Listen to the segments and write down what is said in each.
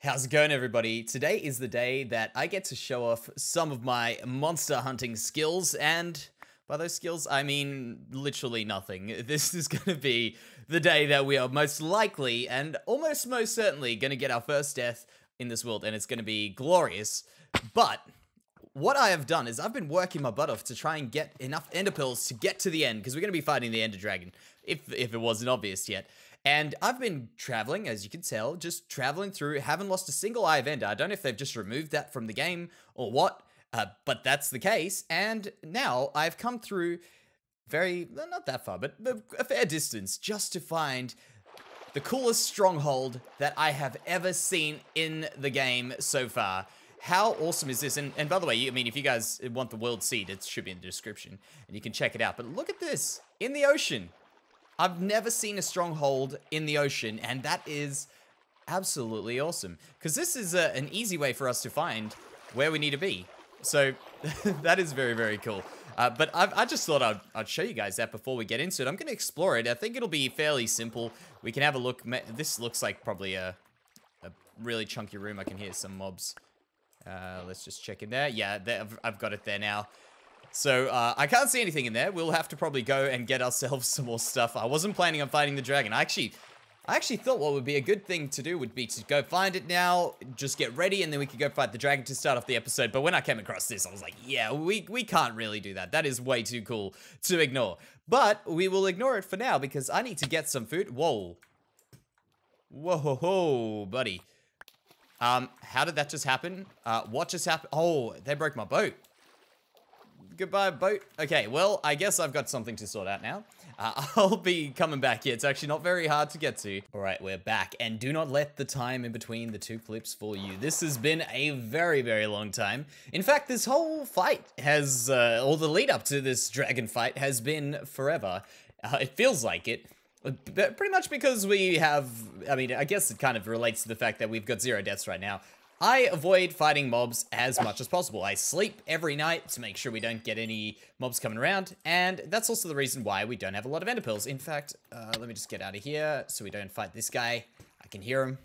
How's it going, everybody? Today is the day that I get to show off some of my monster hunting skills, and by those skills, I mean literally nothing. This is going to be the day that we are most likely and almost most certainly going to get our first death in this world, and it's going to be glorious. But what I have done is I've been working my butt off to try and get enough ender pearls to get to the end, because we're going to be fighting the ender dragon, if it wasn't obvious yet. And I've been traveling, as you can tell, just traveling through, haven't lost a single eye of ender. I don't know if they've just removed that from the game or what, but that's the case. And now I've come through not that far, but a fair distance just to find the coolest stronghold that I have ever seen in the game so far. How awesome is this? And by the way, I mean, if you guys want the world seed, it should be in the description and you can check it out. But look at this, in the ocean. I've never seen a stronghold in the ocean, and that is absolutely awesome. Because this is an easy way for us to find where we need to be. So that is very, very cool. But I just thought I'd show you guys that before we get into it. I'm going to explore it. I think it'll be fairly simple. We can have a look. This looks like probably a really chunky room. I can hear some mobs. Let's just check in there. Yeah, I've got it there now. So, I can't see anything in there. We'll have to probably go and get ourselves some more stuff. I wasn't planning on fighting the dragon. I actually thought what would be a good thing to do would be to go find it now, just get ready, and then we could go fight the dragon to start off the episode. But when I came across this, I was like, yeah, we can't really do that. That is way too cool to ignore. But we will ignore it for now because I need to get some food. Whoa. Whoa, buddy. How did that just happen? What just happened? Oh, they broke my boat. Goodbye, boat. Okay, well, I guess I've got something to sort out now. I'll be coming back here. It's actually not very hard to get to. All right, we're back. And do not let the time in between the two clips fool you. This has been a very, very long time. In fact, this whole fight has, or the lead up to this dragon fight has been forever. It feels like it. Pretty much because we have, I mean, I guess it kind of relates to the fact that we've got 0 deaths right now. I avoid fighting mobs as much as possible. I sleep every night to make sure we don't get any mobs coming around, and that's also the reason why we don't have a lot of ender pearls. In fact, let me just get out of here so we don't fight this guy. I can hear him.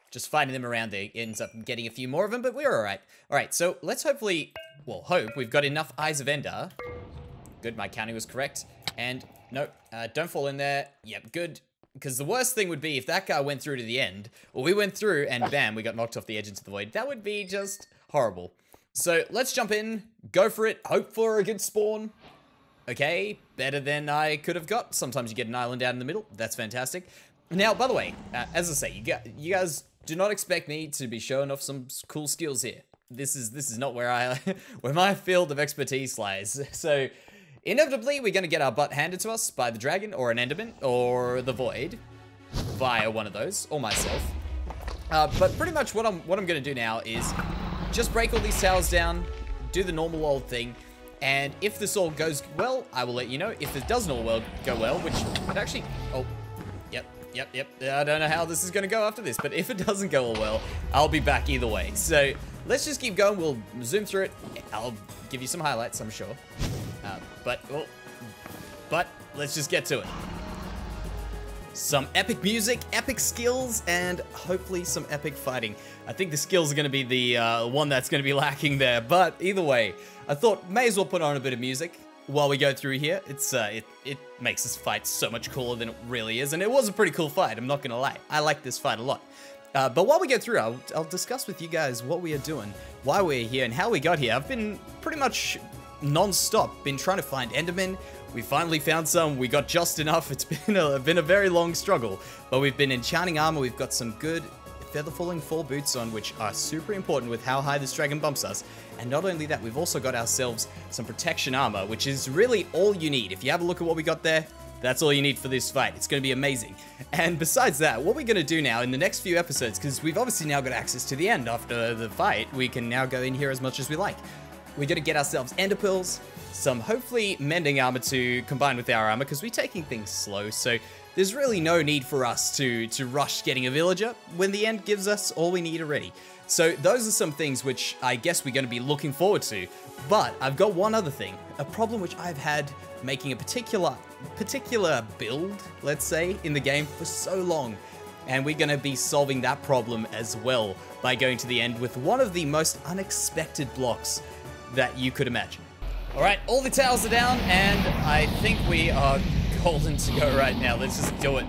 Just fighting them around there ends up getting a few more of them, but we're alright. Alright, so let's hopefully, well, hope we've got enough eyes of ender. Good, my counting was correct. And, no, don't fall in there. Yep, good. Because the worst thing would be if that guy went through to the end, or we went through and bam, we got knocked off the edge into the void. That would be just horrible. So let's jump in, go for it, hope for a good spawn. Okay, better than I could have got. Sometimes you get an island out in the middle. That's fantastic. Now, by the way, as I say, you guys do not expect me to be showing off some cool skills here. This is not where where my field of expertise lies. So inevitably, we're going to get our butt handed to us by the dragon, or an enderman, or the void, via one of those, or myself. But pretty much what I'm going to do now is just break all these towers down, do the normal old thing, and if this all goes well, I will let you know. If it doesn't all go well, which it actually, oh, yep. I don't know how this is going to go after this, but if it doesn't go all well, I'll be back either way. So let's just keep going. We'll zoom through it. I'll give you some highlights, I'm sure. But let's just get to it. Some epic music, epic skills, and hopefully some epic fighting. I think the skills are going to be the one that's going to be lacking there, but either way, I thought may as well put on a bit of music while we go through here. It's it makes this fight so much cooler than it really is, and it was a pretty cool fight, I'm not going to lie. I like this fight a lot. But while we go through, I'll discuss with you guys what we are doing, why we're here, and how we got here. I've been pretty much non-stop been trying to find endermen. We finally found some. We got just enough. It's been a very long struggle, but we've been enchanting armor. We've got some good feather falling 4 boots on, which are super important with how high this dragon bumps us. And not only that, we've also got ourselves some protection armor, which is really all you need. If you have a look at what we got there, that's all you need for this fight. It's going to be amazing. And besides that, what we're going to do now in the next few episodes, because we've obviously now got access to the end after the fight, we can now go in here as much as we like. We're going to get ourselves ender pearls, some hopefully mending armor to combine with our armor, because we're taking things slow, so there's really no need for us to rush getting a villager when the end gives us all we need already. So those are some things which I guess we're going to be looking forward to. But I've got one other thing, a problem which I've had making a particular build, let's say, in the game for so long. And we're going to be solving that problem as well by going to the end with one of the most unexpected blocks that you could imagine. All right, all the towers are down, and I think we are golden to go right now. Let's just do it.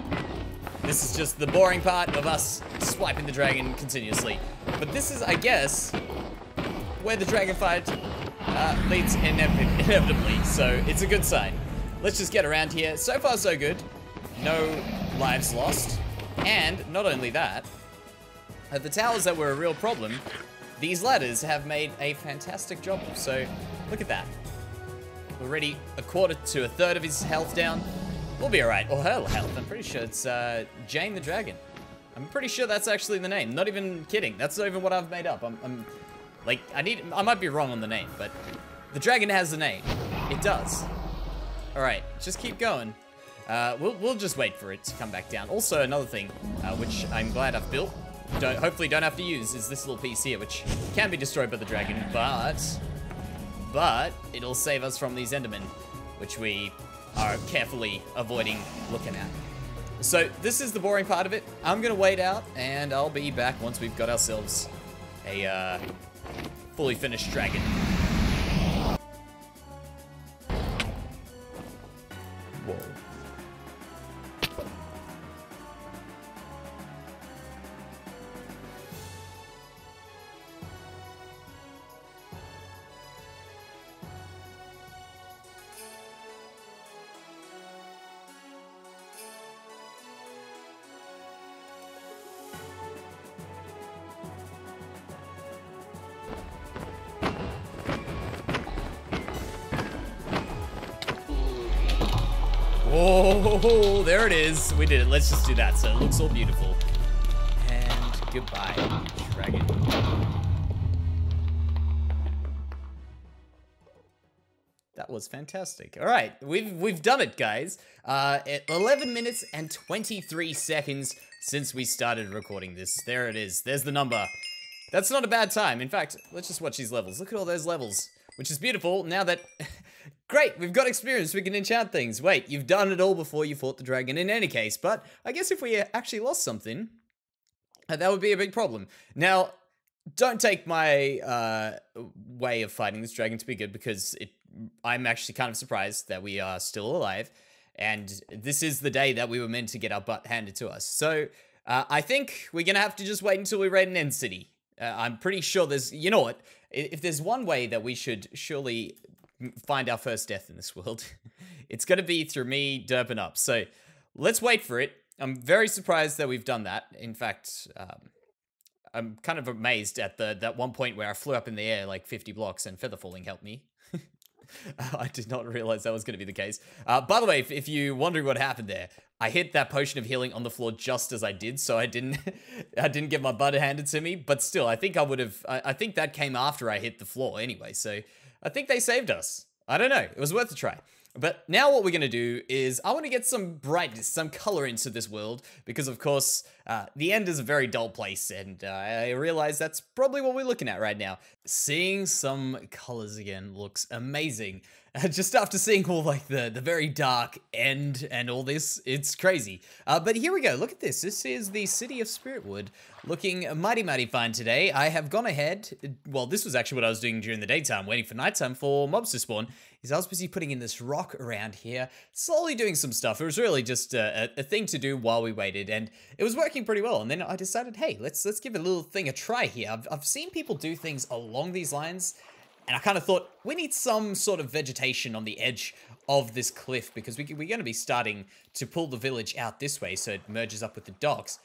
This is just the boring part of us swiping the dragon continuously. But this is, I guess, where the dragon fight leads inevitably, so it's a good sign. Let's just get around here. So far, so good. No lives lost. And not only that, the towers that were a real problem, these ladders have made a fantastic job. So look at that. Already a quarter to a third of his health down. We'll be alright. Or her health. I'm pretty sure it's Jane the Dragon. I'm pretty sure that's actually the name. Not even kidding. That's not even what I've made up. I'm like, I might be wrong on the name, but the dragon has a name. It does. Alright, just keep going. We'll just wait for it to come back down. Also, another thing, which I'm glad I've built, hopefully don't have to use, is this little piece here, which can be destroyed by the dragon, but it'll save us from these Endermen, which we are carefully avoiding looking at. So this is the boring part of it. I'm gonna wait out, and I'll be back once we've got ourselves a fully finished dragon. Whoa. Oh, there it is. We did it. Let's just do that so it looks all beautiful. And goodbye, dragon. That was fantastic. All right, we've done it, guys. 11 minutes and 23 seconds since we started recording this. There it is. There's the number. That's not a bad time. In fact, let's just watch these levels. Look at all those levels, which is beautiful. Now that... Great, we've got experience, we can enchant things. Wait, you've done it all before you fought the dragon in any case, but I guess if we actually lost something, that would be a big problem. Now, don't take my way of fighting this dragon to be good, because I'm actually kind of surprised that we are still alive, and this is the day that we were meant to get our butt handed to us. So, I think we're gonna have to just wait until we raid an end city. I'm pretty sure there's, you know what, if there's one way that we should surely find our first death in this world, it's gonna be through me derping up. So let's wait for it. I'm very surprised that we've done that. In fact, I'm kind of amazed at that one point where I flew up in the air like 50 blocks and feather falling helped me. I did not realize that was going to be the case. By the way, if you're wondering what happened there, I hit that potion of healing on the floor just as I did, so I didn't get my butt handed to me. But still, I think I would have. I think that came after I hit the floor anyway. So I think they saved us. I don't know. It was worth a try. But now what we're going to do is I want to get some brightness, some color into this world, because of course, the end is a very dull place, and I realize that's probably what we're looking at right now. Seeing some colors again looks amazing. Just after seeing all like the very dark end and all this, it's crazy. But here we go. Look at this. This is the city of Spiritwood, looking mighty, mighty fine today. I have gone ahead. Well, this was actually what I was doing during the daytime, waiting for nighttime for mobs to spawn. Is I was busy putting in this rock around here, slowly doing some stuff. It was really just a thing to do while we waited, and it was working pretty well. And then I decided, hey, let's give a little thing a try here. I've seen people do things along these lines, and I kind of thought, we need some sort of vegetation on the edge of this cliff, because we're going to be starting to pull the village out this way so it merges up with the docks.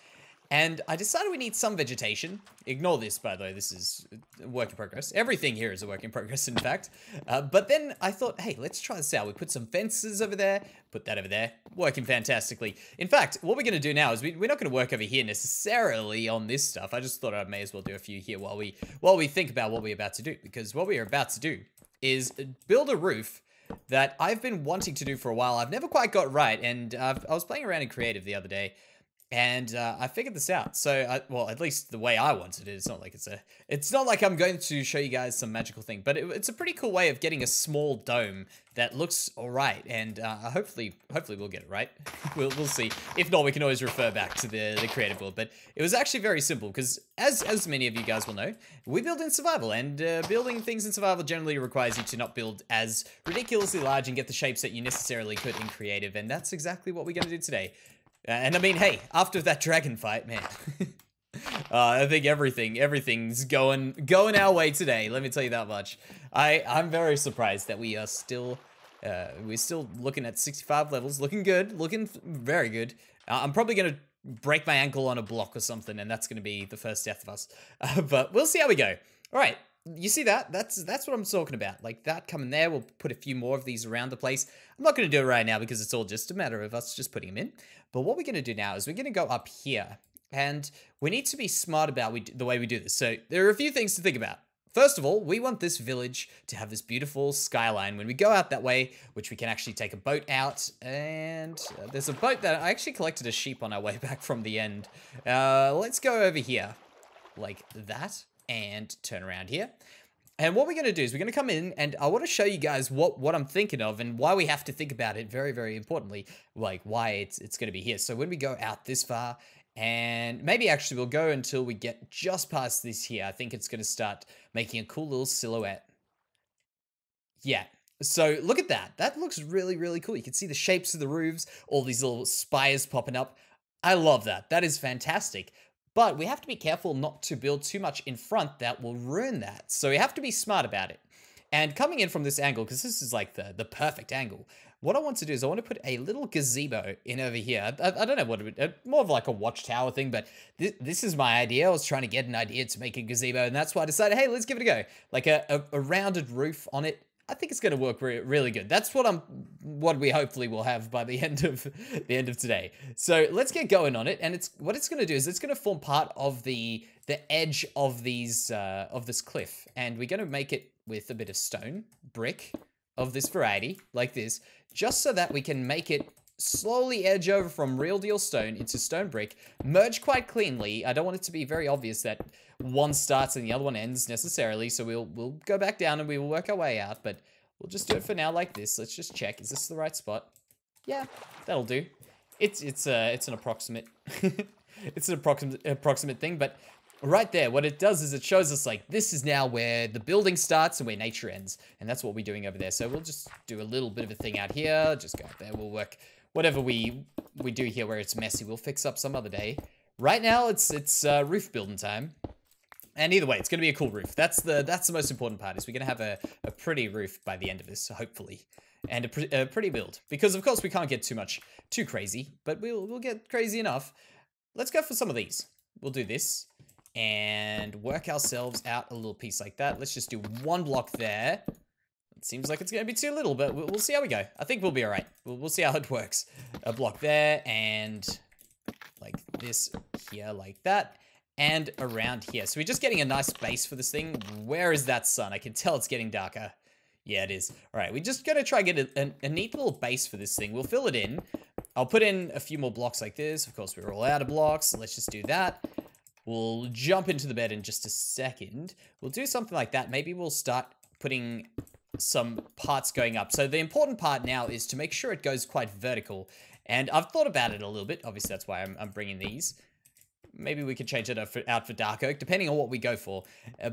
And I decided we need some vegetation. Ignore this, by the way. This is a work in progress. Everything here is a work in progress, in fact. But then I thought, hey, let's try this out. We put some fences over there, put that over there, working fantastically. In fact, what we're going to do now is we're not going to work over here necessarily on this stuff. I just thought I may as well do a few here while we think about what we're about to do. Because what we are about to do is build a roof that I've been wanting to do for a while. I've never quite got right, and I was playing around in creative the other day, And I figured this out. So, well, at least the way I wanted it. It's not like I'm going to show you guys some magical thing, but it's a pretty cool way of getting a small dome that looks all right. And hopefully we'll get it right. We'll see. If not, we can always refer back to the creative world. But it was actually very simple because, as many of you guys will know, we build in survival, and building things in survival generally requires you to not build as ridiculously large and get the shapes that you necessarily could in creative. And that's exactly what we're going to do today. And I mean, hey, after that dragon fight, man, I think everything's going our way today. Let me tell you that much. I'm very surprised that we're still looking at 65 levels, looking good, looking very good. I'm probably gonna break my ankle on a block or something, and that's gonna be the first death of us. But we'll see how we go. All right. You see that? That's what I'm talking about. Like that coming there. We'll put a few more of these around the place. I'm not going to do it right now because it's all just a matter of us just putting them in. But what we're going to do now is we're going to go up here. And we need to be smart about the way we do this. So there are a few things to think about. First of all, we want this village to have this beautiful skyline when we go out that way, which we can actually take a boat out. And there's a boat that I actually collected a sheep on our way back from the end. Let's go over here like that. And turn around here. And what we're going to do is we're going to come in and I want to show you guys what I'm thinking of and why we have to think about it very, very importantly, like why it's going to be here. So when we go out this far, and maybe actually we'll go until we get just past this here, I think it's going to start making a cool little silhouette. Yeah. So look at that. That looks really, really cool. You can see the shapes of the roofs, all these little spires popping up. I love that. That is fantastic. But we have to be careful not to build too much in front that will ruin that. So we have to be smart about it. And coming in from this angle, because this is like the perfect angle, what I want to do is I want to put a little gazebo in over here. I don't know what it would, more of like a watchtower thing, but this is my idea. I was trying to get an idea to make a gazebo, and that's why I decided, hey, let's give it a go. Like a rounded roof on it. I think it's going to work really good. That's what we hopefully will have by the end of today. So let's get going on it. And what it's going to do is it's going to form part of the edge of this cliff, and we're going to make it with a bit of stone, brick of this variety, like this, just so that we can make it slowly edge over from real deal stone into stone brick, merge quite cleanly. I don't want it to be very obvious that one starts and the other one ends necessarily, so we'll go back down and we will work our way out, but we'll just do it for now like this. Let's just check. Is this the right spot? Yeah, that'll do. It's an approximate it's an approximate thing, but right there, what it does is it shows us like this is now where the building starts and where nature ends, and that's what we're doing over there. So we'll just do a little bit of a thing out here. Just go up there. We'll work whatever we do here where it's messy. We'll fix up some other day. Right now, it's roof building time. And either way, it's going to be a cool roof. That's the most important part, is we're going to have a pretty roof by the end of this, hopefully. And a pretty build. Because, of course, we can't get too crazy, but we'll get crazy enough. Let's go for some of these. We'll do this and work ourselves out a little piece like that. Let's just do one block there. It seems like it's going to be too little, but we'll see how we go. I think we'll be all right. We'll see how it works. A block there and like this here, like that. And around here. So we're just getting a nice base for this thing. Where is that sun? I can tell it's getting darker. Yeah, it is. All right, we're just going to try and get a neat little base for this thing. We'll fill it in. I'll put in a few more blocks like this. Of course, we're all out of blocks. Let's just do that. We'll jump into the bed in just a second. We'll do something like that. Maybe we'll start putting some parts going up. So the important part now is to make sure it goes quite vertical. And I've thought about it a little bit. Obviously, that's why I'm bringing these. Maybe we could change it out for dark oak, depending on what we go for.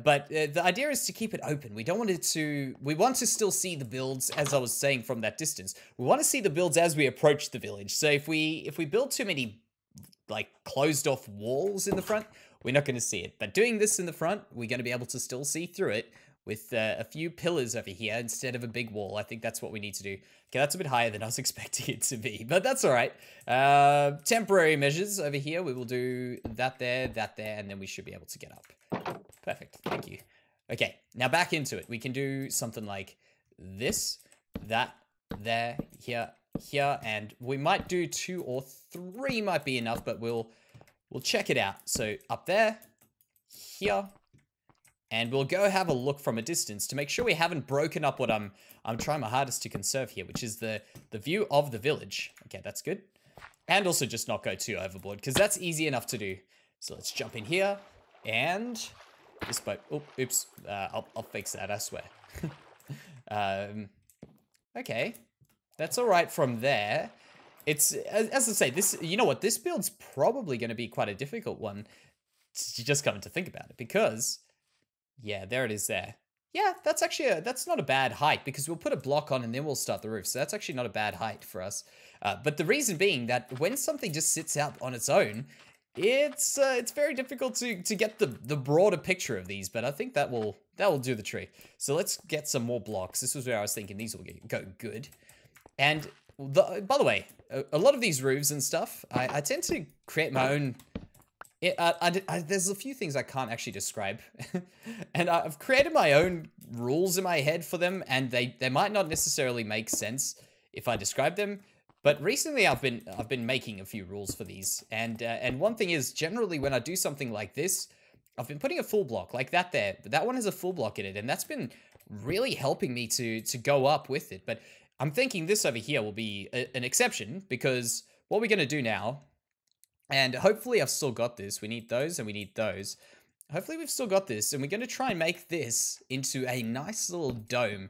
But the idea is to keep it open. We don't want it to... We want to still see the builds, as I was saying, from that distance. We want to see the builds as we approach the village. So if we build too many, like, closed-off walls in the front, we're not going to see it. But doing this in the front, we're going to be able to still see through it with a few pillars over here instead of a big wall. I think that's what we need to do. Okay, that's a bit higher than I was expecting it to be, but that's all right. Temporary measures over here. We will do that there, and then we should be able to get up. Perfect, thank you. Okay, now back into it. We can do something like this, that, there, here, and we might do 2 or 3 might be enough, but we'll check it out. So up there, here, and we'll go have a look from a distance to make sure we haven't broken up what I'm trying my hardest to conserve here, which is the view of the village. Okay, that's good. And also just not go too overboard, because that's easy enough to do. So let's jump in here, and this boat, oh, oops, I'll fix that, I swear. Okay, that's all right from there. It's, as I say, this, you know what, this build's probably going to be quite a difficult one, just coming to think about it, because, yeah, there it is there. Yeah, that's actually, that's not a bad height, because we'll put a block on and then we'll start the roof, so that's actually not a bad height for us. But the reason being that when something just sits out on its own, it's very difficult to get the broader picture of these, but I think that will do the trick. So let's get some more blocks. This was where I was thinking these will go good. And by the way, a lot of these roofs and stuff, I tend to create my own. There's a few things I can't actually describe, and I've created my own rules in my head for them, and they might not necessarily make sense if I describe them. But recently, I've been making a few rules for these, and one thing is generally when I do something like this, I've been putting a full block like that there, but that one has a full block in it, and that's been really helping me to go up with it. But I'm thinking this over here will be an exception, because what we're gonna do now, and hopefully I've still got this. We need those and we need those. Hopefully we've still got this, and we're gonna try and make this into a nice little dome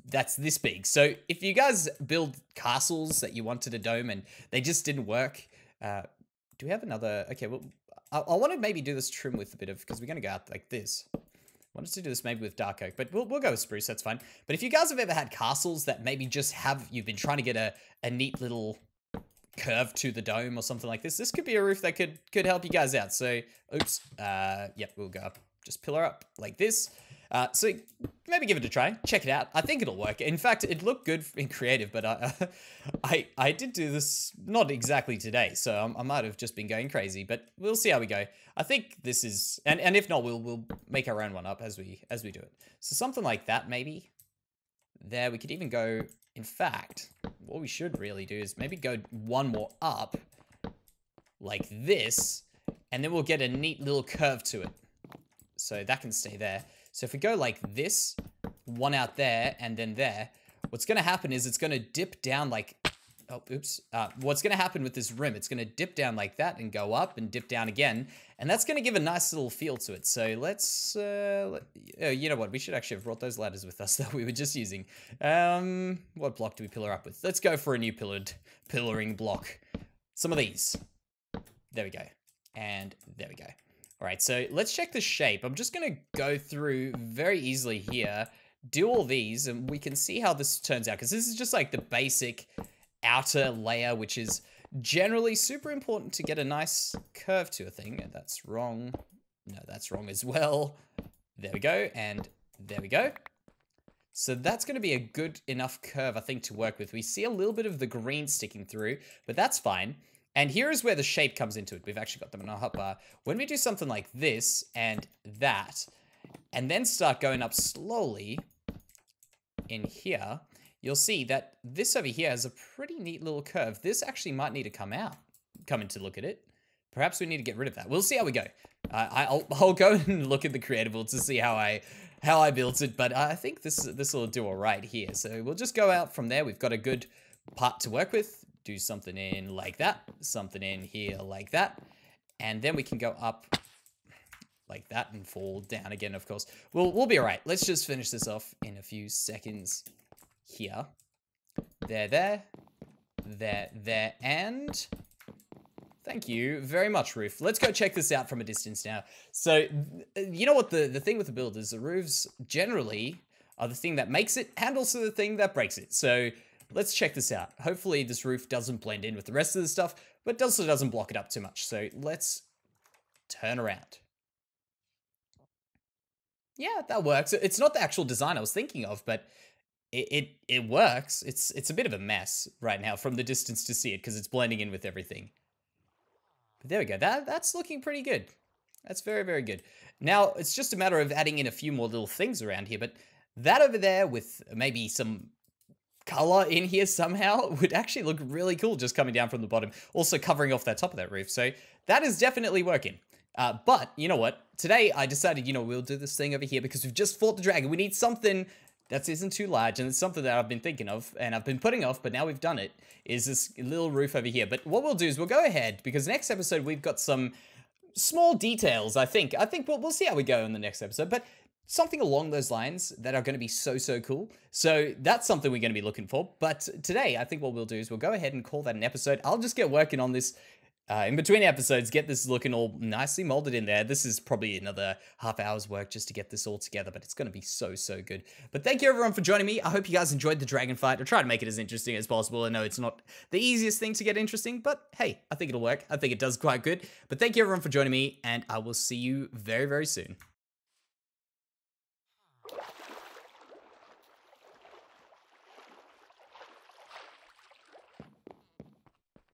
that's this big. So if you guys build castles that you wanted a dome and they just didn't work, do we have another? Okay, well, I want to maybe do this trim with a bit of, because we're going to go out like this. I want us to do this maybe with dark oak, but we'll go with spruce, that's fine. But if you guys have ever had castles that maybe just you've been trying to get a neat little curve to the dome or something like this could be a roof that could help you guys out. So, oops, yep, we'll go up, just pillar up like this. So maybe give it a try, check it out. I think it'll work. In fact, it looked good in creative, but I did do this not exactly today, so I might have just been going crazy, but we'll see how we go. I think this is, and if not, we'll make our own one up as we do it. So something like that, maybe. There, we could even go, in fact, what we should really do is maybe go one more up, like this, and then we'll get a neat little curve to it. So that can stay there. So if we go like this, one out there, and then there, what's going to happen is it's going to dip down like, oh, oops. What's going to happen with this rim, it's going to dip down like that and go up and dip down again. And that's going to give a nice little feel to it. So let's, you know what, we should actually have brought those ladders with us that we were just using. What block do we pillar up with? Let's go for a new pillaring block. Some of these. There we go. And there we go. All right, so let's check the shape. I'm just going to go through very easily here, do all these, and we can see how this turns out, because this is just like the basic outer layer, which is generally super important to get a nice curve to a thing. And that's wrong. No, that's wrong as well. There we go, and there we go. So that's going to be a good enough curve, I think, to work with. We see a little bit of the green sticking through, but that's fine. And here is where the shape comes into it. We've actually got them in our hotbar. When we do something like this and that, and then start going up slowly in here, you'll see that this over here has a pretty neat little curve. This actually might need to come in to look at it. Perhaps we need to get rid of that. We'll see how we go. I'll go and look at the creatable to see how I built it, but I think this will do all right here. So we'll just go out from there. We've got a good part to work with. Do something in like that, something in here like that, and then we can go up like that and fall down again, of course. We'll be all right. Let's just finish this off in a few seconds here. There, and thank you very much, roof. Let's go check this out from a distance now. So, you know what, the thing with the build is the roofs generally are the thing that makes it and also the thing that breaks it. So, let's check this out. Hopefully this roof doesn't blend in with the rest of the stuff, but also doesn't block it up too much. So let's turn around. Yeah, that works. It's not the actual design I was thinking of, but it works. It's a bit of a mess right now from the distance to see it because it's blending in with everything. But there we go. That's looking pretty good. That's very, very good. Now, it's just a matter of adding in a few more little things around here, but that over there with maybe some color in here somehow would actually look really cool just coming down from the bottom, also covering off that top of that roof. So that is definitely working. But you know what? Today I decided, we'll do this thing over here because we've just fought the dragon. We need something That isn't too large, and it's something that I've been thinking of, and I've been putting off, but now we've done it, is this little roof over here. But what we'll do is we'll go ahead, because next episode we've got some small details, I think. We'll see how we go in the next episode, but something along those lines that are going to be so cool. So that's something we're going to be looking for. But today, I think what we'll do is we'll go ahead and call that an episode. I'll just get working on this in between episodes, get this looking all nicely molded in there. This is probably another half hour's work just to get this all together, but it's going to be so good. But thank you everyone for joining me. I hope you guys enjoyed the dragon fight. I'll try to make it as interesting as possible. I know it's not the easiest thing to get interesting, but hey, I think it'll work. I think it does quite good. But thank you everyone for joining me, and I will see you very soon.